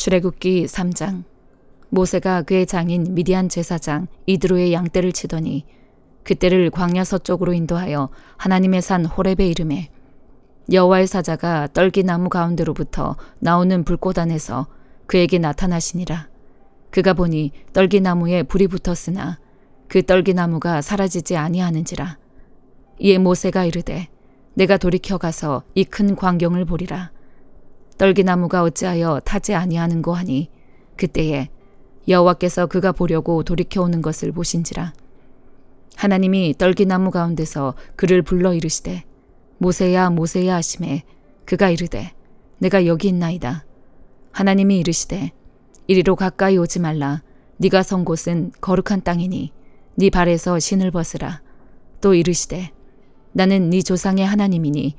출애굽기 3장. 모세가 그의 장인 미디안 제사장 이드로의 양떼를 치더니 그떼를 광야 서쪽으로 인도하여 하나님의 산 호렙에 이르매 여호와의 사자가 떨기나무 가운데로부터 나오는 불꽃 안에서 그에게 나타나시니라. 그가 보니 떨기나무에 불이 붙었으나 그 떨기나무가 사라지지 아니하는지라. 이에 모세가 이르되 내가 돌이켜 가서 이 큰 광경을 보리라. 떨기나무가 어찌하여 타지 아니하는고 하니 그때에 여호와께서 그가 보려고 돌이켜 오는 것을 보신지라. 하나님이 떨기나무 가운데서 그를 불러 이르시되 모세야 모세야 하시매 그가 이르되 내가 여기 있나이다. 하나님이 이르시되 이리로 가까이 오지 말라. 네가 선 곳은 거룩한 땅이니 네 발에서 신을 벗으라. 또 이르시되 나는 네 조상의 하나님이니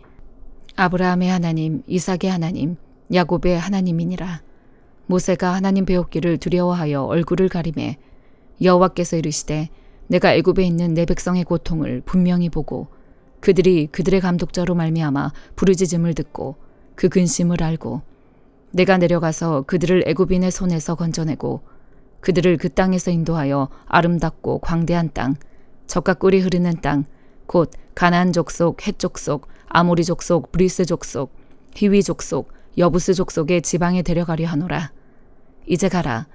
아브라함의 하나님, 이삭의 하나님, 야곱의 하나님이니라. 모세가 하나님 배웠기를 두려워하여 얼굴을 가리매 여호와께서 이르시되 내가 애굽에 있는 내 백성의 고통을 분명히 보고 그들이 그들의 감독자로 말미암아 부르짖음을 듣고 그 근심을 알고 내가 내려가서 그들을 애굽인의 손에서 건져내고 그들을 그 땅에서 인도하여 아름답고 광대한 땅, 젖과 꿀이 흐르는 땅, 곧 가나안 족속, 헷 족속, 아모리 족속, 브리스 족속, 히위 족속, 여부스 족속의 지방에 데려가려 하노라. 이제 가라.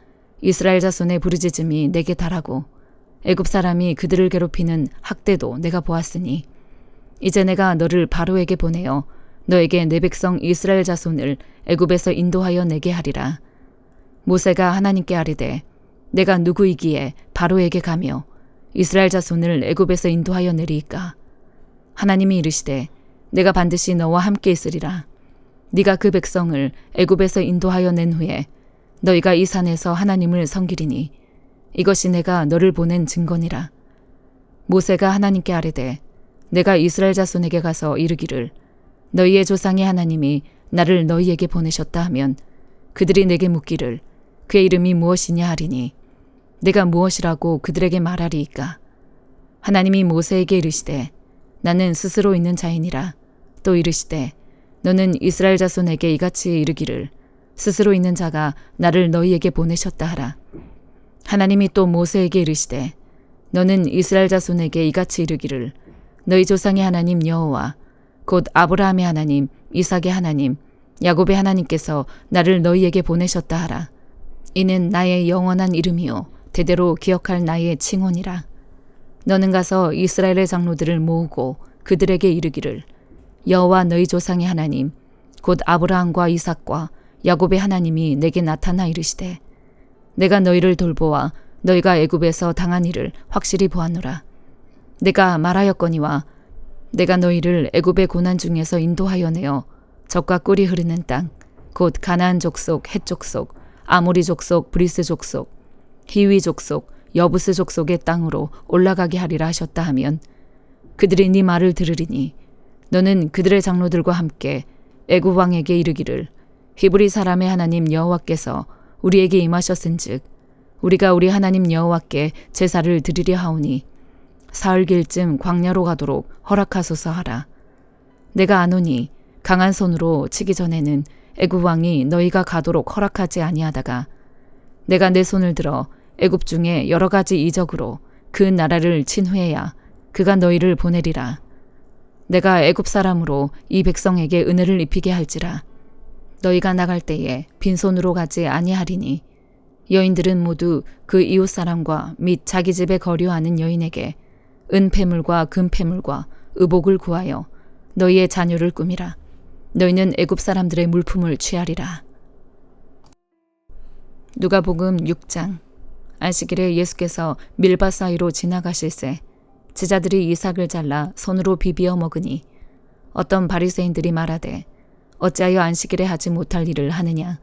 이스라엘 자손의 부르짖음이 내게 달하고 애굽 사람이 그들을 괴롭히는 학대도 내가 보았으니 이제 내가 너를 바로에게 보내어 너에게 내 백성 이스라엘 자손을 애굽에서 인도하여 내게 하리라. 모세가 하나님께 아뢰되 내가 누구이기에 바로에게 가며 이스라엘 자손을 애굽에서 인도하여 내리이까. 하나님이 이르시되 내가 반드시 너와 함께 있으리라. 네가 그 백성을 애굽에서 인도하여 낸 후에 너희가 이 산에서 하나님을 섬기리니 이것이 내가 너를 보낸 증거니라. 모세가 하나님께 아뢰되 내가 이스라엘 자손에게 가서 이르기를 너희의 조상의 하나님이 나를 너희에게 보내셨다 하면 그들이 내게 묻기를 그의 이름이 무엇이냐 하리니 내가 무엇이라고 그들에게 말하리이까. 하나님이 모세에게 이르시되 나는 스스로 있는 자이니라. 또 이르시되 너는 이스라엘 자손에게 이같이 이르기를 스스로 있는 자가 나를 너희에게 보내셨다 하라. 하나님이 또 모세에게 이르시되 너는 이스라엘 자손에게 이같이 이르기를 너희 조상의 하나님 여호와 곧 아브라함의 하나님, 이삭의 하나님, 야곱의 하나님께서 나를 너희에게 보내셨다 하라. 이는 나의 영원한 이름이요 대대로 기억할 나의 칭호니라. 너는 가서 이스라엘의 장로들을 모으고 그들에게 이르기를 여호와 너희 조상의 하나님 곧 아브라함과 이삭과 야곱의 하나님이 내게 나타나 이르시되 내가 너희를 돌보아 너희가 애굽에서 당한 일을 확실히 보았노라. 내가 말하였거니와 내가 너희를 애굽의 고난 중에서 인도하여 내어 젖과 꿀이 흐르는 땅 곧 가나안 족속, 헷 족속, 아모리 족속, 브리스 족속, 히위 족속, 여부스 족속의 땅으로 올라가게 하리라 하셨다 하면 그들이 네 말을 들으리니 너는 그들의 장로들과 함께 애굽 왕에게 이르기를 히브리 사람의 하나님 여호와께서 우리에게 임하셨은즉 우리가 우리 하나님 여호와께 제사를 드리려 하오니 사흘길쯤 광야로 가도록 허락하소서 하라. 내가 아노니 강한 손으로 치기 전에는 애굽 왕이 너희가 가도록 허락하지 아니하다가 내가 내 손을 들어 애굽 중에 여러 가지 이적으로 그 나라를 친 후에야 그가 너희를 보내리라. 내가 애굽 사람으로 이 백성에게 은혜를 입히게 할지라. 너희가 나갈 때에 빈손으로 가지 아니하리니 여인들은 모두 그 이웃 사람과 및 자기 집에 거류하는 여인에게 은폐물과 금폐물과 의복을 구하여 너희의 자녀를 꾸미라. 너희는 애굽 사람들의 물품을 취하리라. 누가복음 6장. 안식일에 예수께서 밀밭 사이로 지나가실새 제자들이 이삭을 잘라 손으로 비비어 먹으니 어떤 바리새인들이 말하되 어찌하여 안식일에 하지 못할 일을 하느냐.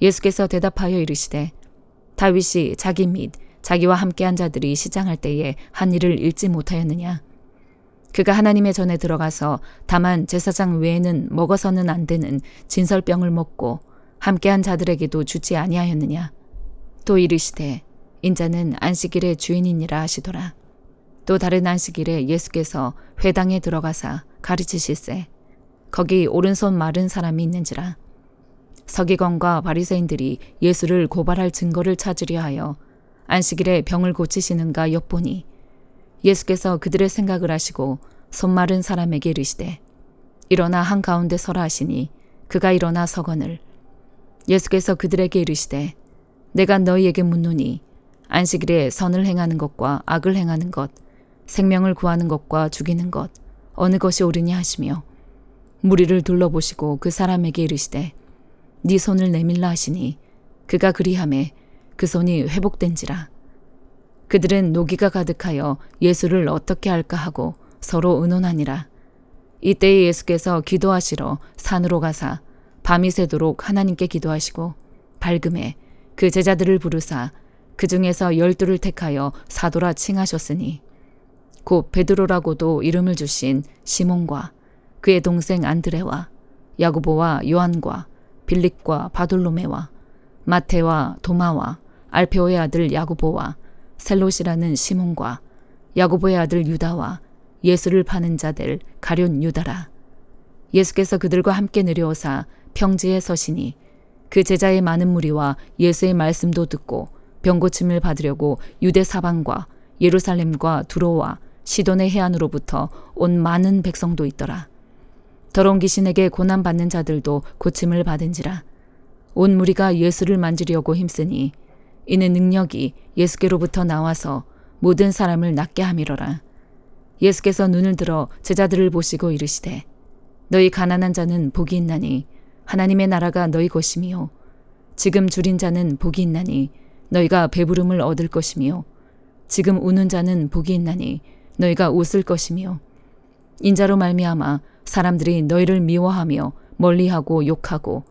예수께서 대답하여 이르시되 다윗이 자기 및 자기와 함께한 자들이 시장할 때에 한 일을 읽지 못하였느냐. 그가 하나님의 전에 들어가서 다만 제사장 외에는 먹어서는 안 되는 진설병을 먹고 함께한 자들에게도 주지 아니하였느냐. 또 이르시되 인자는 안식일의 주인이니라 하시더라. 또 다른 안식일에 예수께서 회당에 들어가사 가르치실세 거기 오른손 마른 사람이 있는지라. 서기관과 바리새인들이 예수를 고발할 증거를 찾으려 하여 안식일에 병을 고치시는가 엿보니 예수께서 그들의 생각을 아시고 손 마른 사람에게 이르시되 일어나 한가운데 서라 하시니 그가 일어나 서거늘 예수께서 그들에게 이르시되 내가 너희에게 묻노니 안식일에 선을 행하는 것과 악을 행하는 것 생명을 구하는 것과 죽이는 것 어느 것이 옳으냐 하시며 무리를 둘러보시고 그 사람에게 이르시되 네 손을 내밀라 하시니 그가 그리하매 그 손이 회복된지라. 그들은 노기가 가득하여 예수를 어떻게 할까 하고 서로 의논하니라. 이때에 예수께서 기도하시러 산으로 가사 밤이 새도록 하나님께 기도하시고 밝음에 그 제자들을 부르사 그 중에서 12를 택하여 사도라 칭하셨으니 곧 베드로라고도 이름을 주신 시몬과 그의 동생 안드레와 야고보와 요한과 빌립과 바돌로메와 마테와 도마와 알페오의 아들 야고보와 셀롯이라는 시몬과 야고보의 아들 유다와 예수를 파는 자들 가룟 유다라. 예수께서 그들과 함께 내려오사 평지에 서시니 그 제자의 많은 무리와 예수의 말씀도 듣고 병고침을 받으려고 유대 사방과 예루살렘과 두로와 시돈의 해안으로부터 온 많은 백성도 있더라. 더러운 귀신에게 고난받는 자들도 고침을 받은지라. 온 무리가 예수를 만지려고 힘쓰니 이는 능력이 예수께로부터 나와서 모든 사람을 낫게 함이로라. 예수께서 눈을 들어 제자들을 보시고 이르시되 너희 가난한 자는 복이 있나니 하나님의 나라가 너희 것이미요 지금 줄인 자는 복이 있나니 너희가 배부름을 얻을 것이미요 지금 우는 자는 복이 있나니 너희가 웃을 것이미요 인자로 말미암아 사람들이 너희를 미워하며 멀리하고 욕하고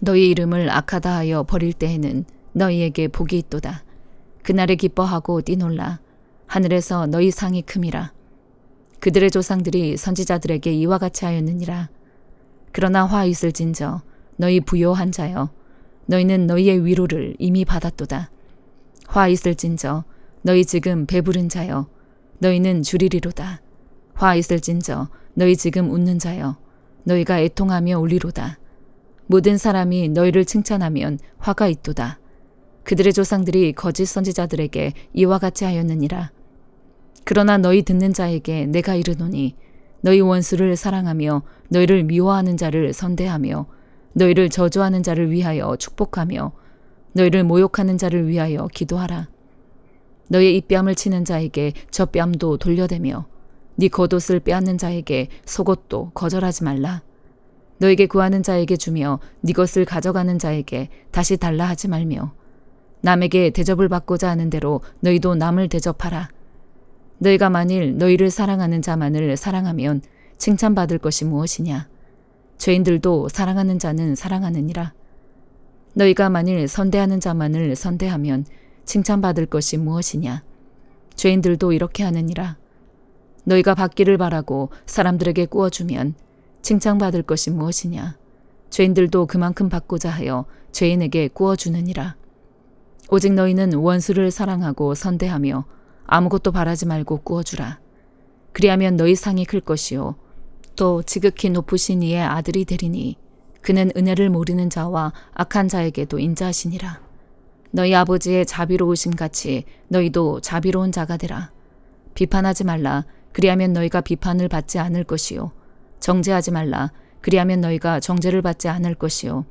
너희 이름을 악하다 하여 버릴 때에는 너희에게 복이 있도다. 그날에 기뻐하고 뛰놀라. 하늘에서 너희 상이 큼이라. 그들의 조상들이 선지자들에게 이와 같이 하였느니라. 그러나 화 있을진저 너희 부요한 자여 너희는 너희의 위로를 이미 받았도다. 화 있을진저 너희 지금 배부른 자여 너희는 주리리로다. 화 있을진저 너희 지금 웃는 자여 너희가 애통하며 울리로다. 모든 사람이 너희를 칭찬하면 화가 있도다. 그들의 조상들이 거짓 선지자들에게 이와 같이 하였느니라. 그러나 너희 듣는 자에게 내가 이르노니 너희 원수를 사랑하며 너희를 미워하는 자를 선대하며 너희를 저주하는 자를 위하여 축복하며 너희를 모욕하는 자를 위하여 기도하라. 너희의 입뺨을 치는 자에게 저 뺨도 돌려대며 네 겉옷을 빼앗는 자에게 속옷도 거절하지 말라. 너에게 구하는 자에게 주며 네 것을 가져가는 자에게 다시 달라 하지 말며 남에게 대접을 받고자 하는 대로 너희도 남을 대접하라. 너희가 만일 너희를 사랑하는 자만을 사랑하면 칭찬받을 것이 무엇이냐. 죄인들도 사랑하는 자는 사랑하느니라. 너희가 만일 선대하는 자만을 선대하면 칭찬받을 것이 무엇이냐. 죄인들도 이렇게 하느니라. 너희가 받기를 바라고 사람들에게 꾸어주면 칭찬받을 것이 무엇이냐. 죄인들도 그만큼 받고자 하여 죄인에게 꾸어주느니라. 오직 너희는 원수를 사랑하고 선대하며 아무것도 바라지 말고 꾸어주라. 그리하면 너희 상이 클 것이요 또 지극히 높으신 이의 아들이 되리니 그는 은혜를 모르는 자와 악한 자에게도 인자하시니라. 너희 아버지의 자비로우심 같이 너희도 자비로운 자가 되라. 비판하지 말라. 그리하면 너희가 비판을 받지 않을 것이요 정죄하지 말라. 그리하면 너희가 정죄를 받지 않을 것이요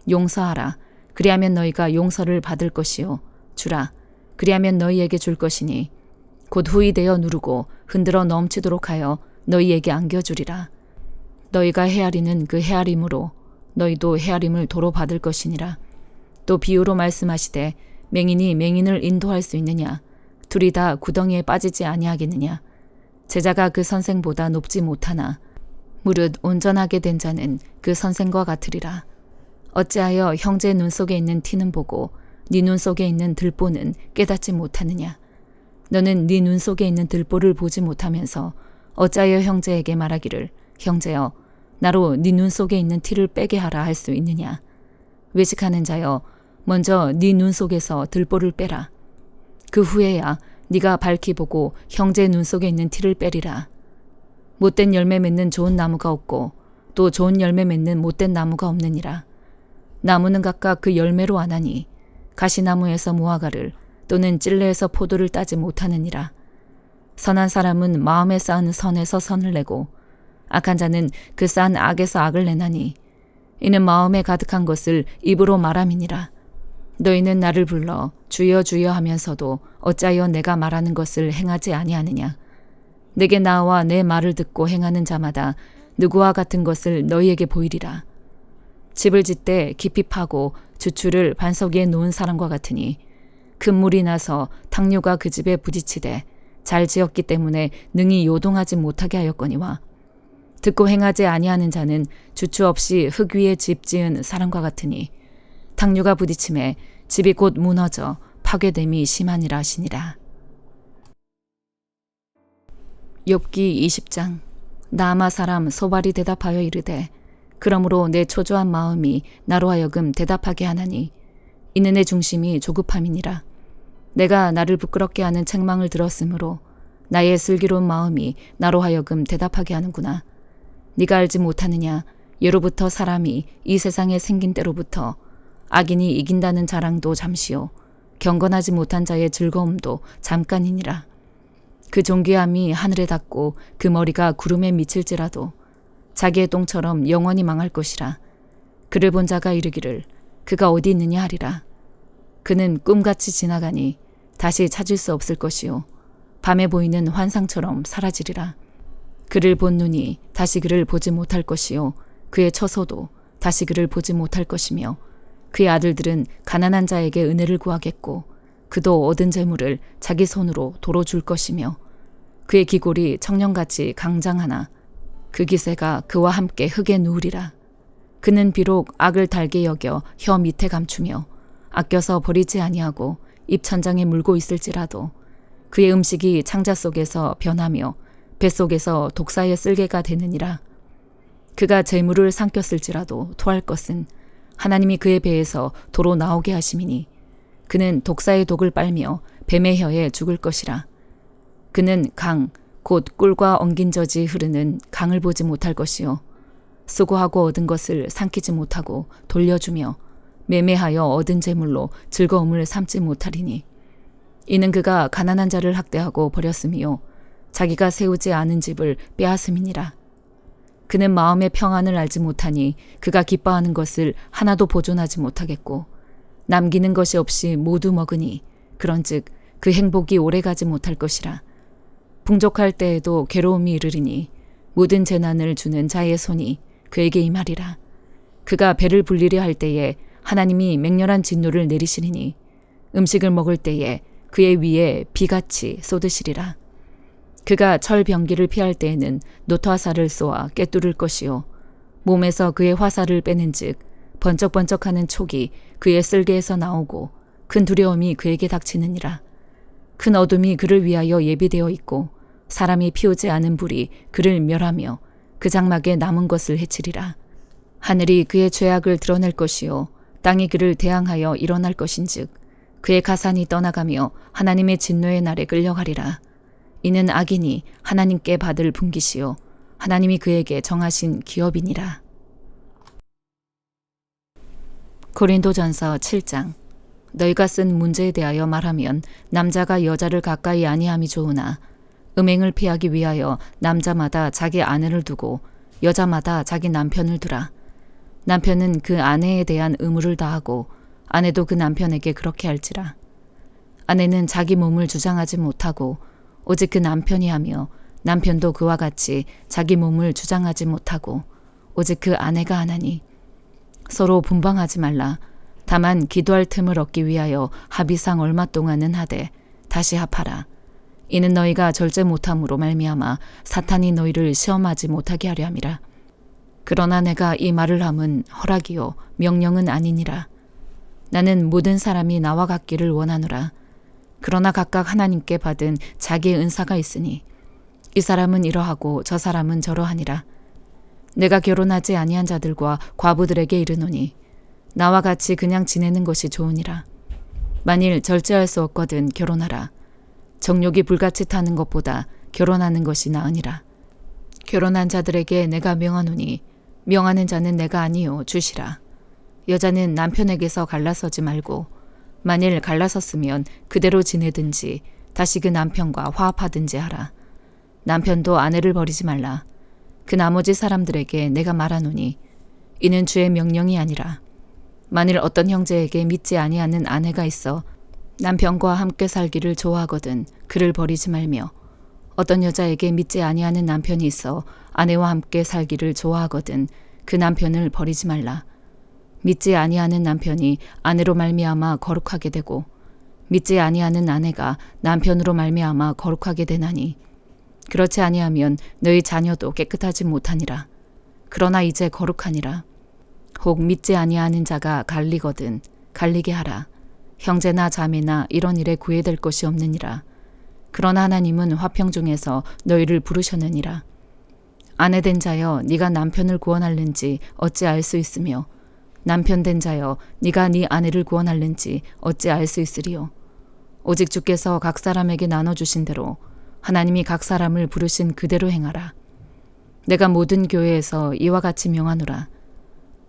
용서하라. 그리하면 너희가 용서를 받을 것이요 주라. 그리하면 너희에게 줄 것이니 곧 후히 되어 누르고 흔들어 넘치도록 하여 너희에게 안겨주리라. 너희가 헤아리는 그 헤아림으로 너희도 헤아림을 도로 받을 것이니라. 또 비유로 말씀하시되 맹인이 맹인을 인도할 수 있느냐. 둘이 다 구덩이에 빠지지 아니하겠느냐. 제자가 그 선생보다 높지 못하나 무릇 온전하게 된 자는 그 선생과 같으리라. 어찌하여 형제 눈 속에 있는 티는 보고 네 눈 속에 있는 들보는 깨닫지 못하느냐. 너는 네 눈 속에 있는 들보를 보지 못하면서 어찌하여 형제에게 말하기를 형제여 나로 네 눈 속에 있는 티를 빼게 하라 할 수 있느냐. 외식하는 자여 먼저 네 눈 속에서 들보를 빼라. 그 후에야 네가 밝히 보고 형제의 눈 속에 있는 티를 빼리라. 못된 열매 맺는 좋은 나무가 없고 또 좋은 열매 맺는 못된 나무가 없느니라. 나무는 각각 그 열매로 아나니 가시나무에서 무화과를 또는 찔레에서 포도를 따지 못하느니라. 선한 사람은 마음에 쌓은 선에서 선을 내고 악한 자는 그 쌓은 악에서 악을 내나니 이는 마음에 가득한 것을 입으로 말함이니라. 너희는 나를 불러 주여 주여 하면서도 어찌하여 내가 말하는 것을 행하지 아니하느냐. 내게 나와 내 말을 듣고 행하는 자마다 누구와 같은 것을 너희에게 보이리라. 집을 짓되 깊이 파고 주추를 반석 위에 놓은 사람과 같으니 큰 물이 나서 탕류가 그 집에 부딪히되 잘 지었기 때문에 능히 요동하지 못하게 하였거니와 듣고 행하지 아니하는 자는 주추 없이 흙 위에 집 지은 사람과 같으니 탕류가 부딪힘에 집이 곧 무너져 파괴됨이 심하니라 하시니라. 욥기 20장. 나아마 사람 소발이 대답하여 이르되 그러므로 내 초조한 마음이 나로 하여금 대답하게 하나니 이는 내 중심이 조급함이니라. 내가 나를 부끄럽게 하는 책망을 들었으므로 나의 슬기로운 마음이 나로 하여금 대답하게 하는구나. 네가 알지 못하느냐. 예로부터 사람이 이 세상에 생긴 때로부터 악인이 이긴다는 자랑도 잠시요 경건하지 못한 자의 즐거움도 잠깐이니라. 그 존귀함이 하늘에 닿고 그 머리가 구름에 미칠지라도 자기의 똥처럼 영원히 망할 것이라. 그를 본 자가 이르기를 그가 어디 있느냐 하리라. 그는 꿈같이 지나가니 다시 찾을 수 없을 것이요 밤에 보이는 환상처럼 사라지리라. 그를 본 눈이 다시 그를 보지 못할 것이요 그의 처소도 다시 그를 보지 못할 것이며 그의 아들들은 가난한 자에게 은혜를 구하겠고 그도 얻은 재물을 자기 손으로 도로 줄 것이며 그의 기골이 청년같이 강장하나 그 기세가 그와 함께 흙에 누우리라. 그는 비록 악을 달게 여겨 혀 밑에 감추며 아껴서 버리지 아니하고 입 천장에 물고 있을지라도 그의 음식이 창자 속에서 변하며 뱃속에서 독사의 쓸개가 되느니라. 그가 재물을 삼켰을지라도 토할 것은 하나님이 그의 배에서 도로 나오게 하심이니 그는 독사의 독을 빨며 뱀의 혀에 죽을 것이라. 그는 강, 곧 꿀과 엉긴 젖이 흐르는 강을 보지 못할 것이요 수고하고 얻은 것을 삼키지 못하고 돌려주며 매매하여 얻은 재물로 즐거움을 삼지 못하리니 이는 그가 가난한 자를 학대하고 버렸으며 자기가 세우지 않은 집을 빼앗음이니라. 그는 마음의 평안을 알지 못하니 그가 기뻐하는 것을 하나도 보존하지 못하겠고 남기는 것이 없이 모두 먹으니 그런즉 그 행복이 오래가지 못할 것이라. 풍족할 때에도 괴로움이 이르리니 모든 재난을 주는 자의 손이 그에게 임하리라. 그가 배를 불리려 할 때에 하나님이 맹렬한 진노를 내리시리니 음식을 먹을 때에 그의 위에 비같이 쏟으시리라. 그가 철병기를 피할 때에는 노토화살을 쏘아 꿰뚫을 것이요 몸에서 그의 화살을 빼는즉 번쩍번쩍하는 촉이 그의 쓸개에서 나오고 큰 두려움이 그에게 닥치느니라. 큰 어둠이 그를 위하여 예비되어 있고 사람이 피우지 않은 불이 그를 멸하며 그 장막에 남은 것을 해치리라. 하늘이 그의 죄악을 드러낼 것이요 땅이 그를 대항하여 일어날 것인즉 그의 가산이 떠나가며 하나님의 진노의 날에 끌려가리라. 이는 악인이 하나님께 받을 분깃이요 하나님이 그에게 정하신 기업이니라. 고린도전서 7장. 너희가 쓴 문제에 대하여 말하면 남자가 여자를 가까이 아니함이 좋으나 음행을 피하기 위하여 남자마다 자기 아내를 두고 여자마다 자기 남편을 두라. 남편은 그 아내에 대한 의무를 다하고 아내도 그 남편에게 그렇게 할지라. 아내는 자기 몸을 주장하지 못하고 오직 그 남편이 하며 남편도 그와 같이 자기 몸을 주장하지 못하고 오직 그 아내가 하나니 서로 분방하지 말라. 다만 기도할 틈을 얻기 위하여 합의상 얼마 동안은 하되 다시 합하라. 이는 너희가 절제 못함으로 말미암아 사탄이 너희를 시험하지 못하게 하려 함이라. 그러나 내가 이 말을 함은 허락이요 명령은 아니니라. 나는 모든 사람이 나와 같기를 원하노라. 그러나 각각 하나님께 받은 자기의 은사가 있으니 이 사람은 이러하고 저 사람은 저러하니라. 내가 결혼하지 아니한 자들과 과부들에게 이르노니 나와 같이 그냥 지내는 것이 좋으니라. 만일 절제할 수 없거든 결혼하라. 정욕이 불같이 타는 것보다 결혼하는 것이 나으니라. 결혼한 자들에게 내가 명하노니 명하는 자는 내가 아니요 주시라. 여자는 남편에게서 갈라서지 말고 만일 갈라섰으면 그대로 지내든지 다시 그 남편과 화합하든지 하라. 남편도 아내를 버리지 말라. 그 나머지 사람들에게 내가 말하노니 이는 주의 명령이 아니라 만일 어떤 형제에게 믿지 아니하는 아내가 있어 남편과 함께 살기를 좋아하거든 그를 버리지 말며 어떤 여자에게 믿지 아니하는 남편이 있어 아내와 함께 살기를 좋아하거든 그 남편을 버리지 말라. 믿지 아니하는 남편이 아내로 말미암아 거룩하게 되고 믿지 아니하는 아내가 남편으로 말미암아 거룩하게 되나니 그렇지 아니하면 너희 자녀도 깨끗하지 못하니라. 그러나 이제 거룩하니라. 혹 믿지 아니하는 자가 갈리거든 갈리게 하라. 형제나 자매나 이런 일에 구애될 것이 없느니라. 그러나 하나님은 화평 중에서 너희를 부르셨느니라. 아내된 자여 네가 남편을 구원할는지 어찌 알 수 있으며 남편된 자여 네가 네 아내를 구원할는지 어찌 알 수 있으리요. 오직 주께서 각 사람에게 나눠주신 대로 하나님이 각 사람을 부르신 그대로 행하라. 내가 모든 교회에서 이와 같이 명하노라.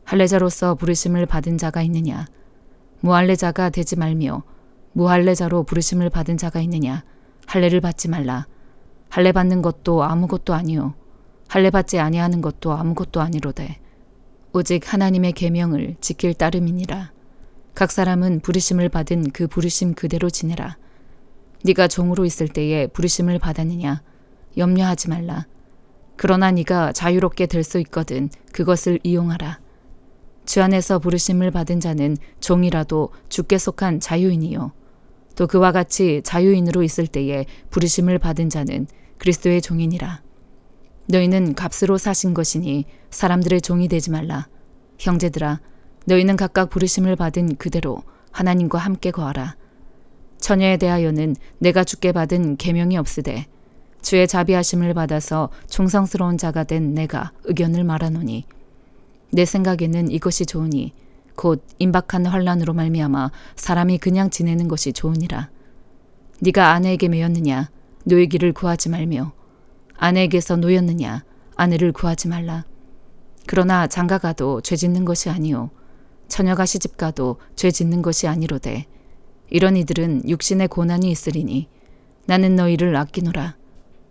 할례자로서 부르심을 받은 자가 있느냐? 무할례자가 되지 말며 무할례자로 부르심을 받은 자가 있느냐? 할례를 받지 말라. 할례 받는 것도 아무것도 아니요 할례 받지 아니하는 것도 아무것도 아니로되 오직 하나님의 계명을 지킬 따름이니라. 각 사람은 부르심을 받은 그 부르심 그대로 지내라. 네가 종으로 있을 때에 부르심을 받았느냐? 염려하지 말라. 그러나 네가 자유롭게 될 수 있거든 그것을 이용하라. 주 안에서 부르심을 받은 자는 종이라도 주께 속한 자유인이요. 또 그와 같이 자유인으로 있을 때에 부르심을 받은 자는 그리스도의 종이니라. 너희는 값으로 사신 것이니 사람들의 종이 되지 말라. 형제들아, 너희는 각각 부르심을 받은 그대로 하나님과 함께 거하라. 처녀에 대하여는 내가 주께 받은 계명이 없으되 주의 자비하심을 받아서 충성스러운 자가 된 내가 의견을 말하노니 내 생각에는 이것이 좋으니 곧 임박한 환난으로 말미암아 사람이 그냥 지내는 것이 좋으니라. 네가 아내에게 매였느냐? 노이기를 구하지 말며 아내에게서 노였느냐? 아내를 구하지 말라. 그러나 장가가도 죄 짓는 것이 아니요 처녀가 시집가도 죄 짓는 것이 아니로되 이런 이들은 육신의 고난이 있으리니 나는 너희를 아끼노라.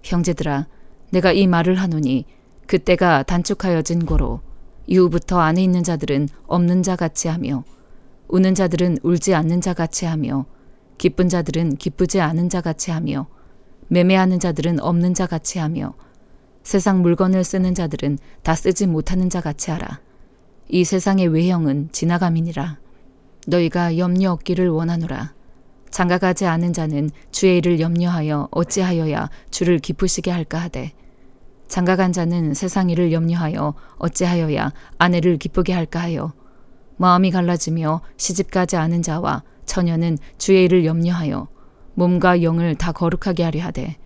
형제들아, 내가 이 말을 하노니 그때가 단축하여진 고로 이후부터 안에 있는 자들은 없는 자 같이 하며 우는 자들은 울지 않는 자 같이 하며 기쁜 자들은 기쁘지 않은 자 같이 하며 매매하는 자들은 없는 자 같이 하며 세상 물건을 쓰는 자들은 다 쓰지 못하는 자 같이 하라. 이 세상의 외형은 지나감이니라. 너희가 염려 없기를 원하노라. 장가가지 않은 자는 주의 일을 염려하여 어찌하여야 주를 기쁘시게 할까 하되 장가간 자는 세상 일을 염려하여 어찌하여야 아내를 기쁘게 할까 하여 마음이 갈라지며 시집가지 않은 자와 처녀는 주의 일을 염려하여 몸과 영을 다 거룩하게 하려 하되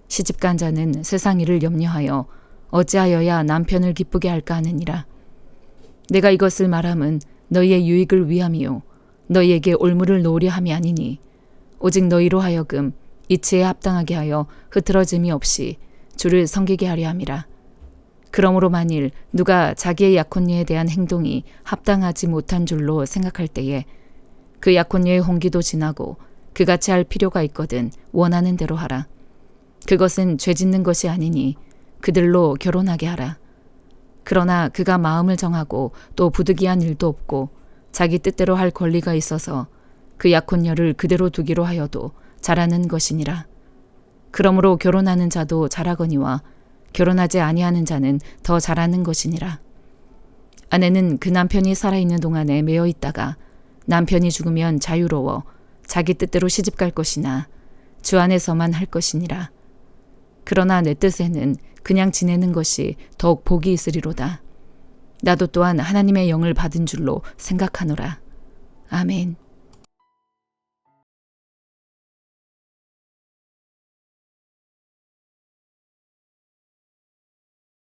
시집간 자는 세상 일을 염려하여 어찌하여야 남편을 기쁘게 할까 하느니라. 내가 이것을 말함은 너희의 유익을 위함이요 너희에게 올무를 놓으려 함이 아니니 오직 너희로 하여금 이치에 합당하게 하여 흐트러짐이 없이 주를 섬기게 하려 함이라. 그러므로 만일 누가 자기의 약혼녀에 대한 행동이 합당하지 못한 줄로 생각할 때에 그 약혼녀의 홍기도 지나고 그같이 할 필요가 있거든 원하는 대로 하라. 그것은 죄 짓는 것이 아니니 그들로 결혼하게 하라. 그러나 그가 마음을 정하고 또 부득이한 일도 없고 자기 뜻대로 할 권리가 있어서 그 약혼녀를 그대로 두기로 하여도 잘하는 것이니라. 그러므로 결혼하는 자도 잘하거니와 결혼하지 아니하는 자는 더 잘하는 것이니라. 아내는 그 남편이 살아있는 동안에 매여 있다가 남편이 죽으면 자유로워 자기 뜻대로 시집갈 것이나 주 안에서만 할 것이니라. 그러나 내 뜻에는 그냥 지내는 것이 더욱 복이 있으리로다. 나도 또한 하나님의 영을 받은 줄로 생각하노라. 아멘.